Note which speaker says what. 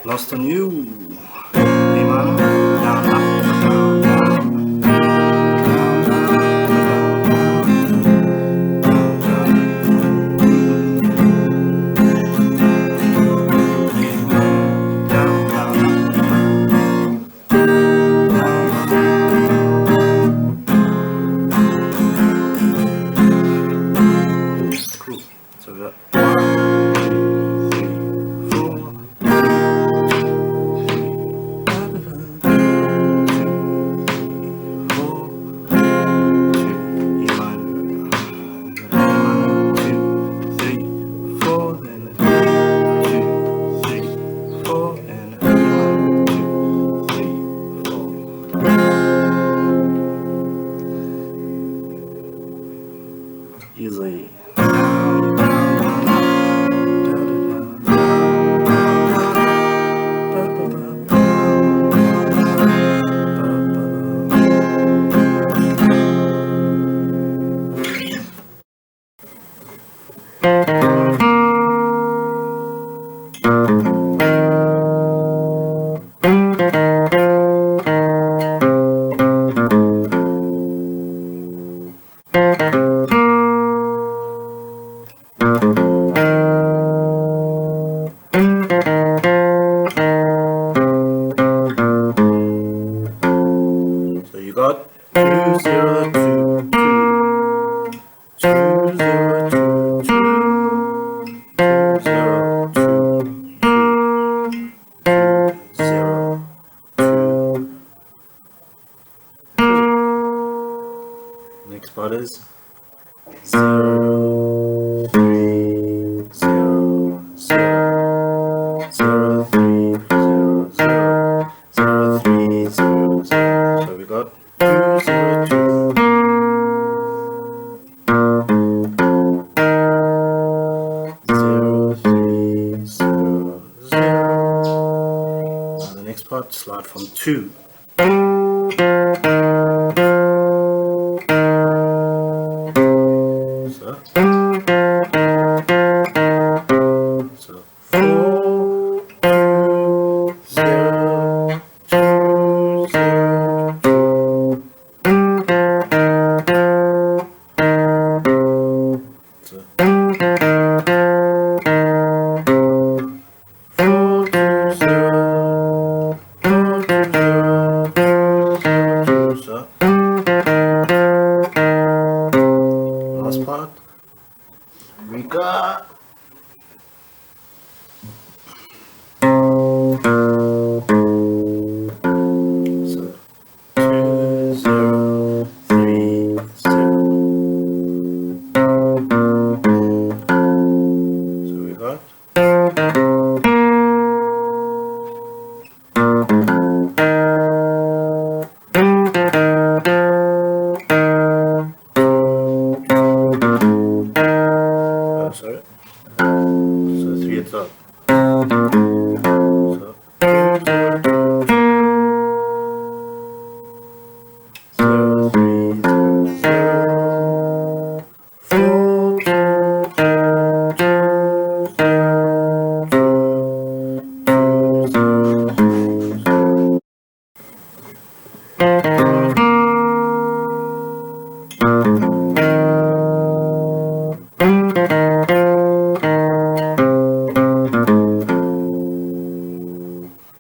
Speaker 1: Lost on You, A minor, down, up, down, down, cool. So we got 4, and easily. So you got 2 0 2 2 2 0 2 2 2 0 2 2 0 2. Next part is 0 3 0 0 0 3 0 0 0 3 0 0. So we got 2 0 2 0 3 0 0. Now the next part, start from 2.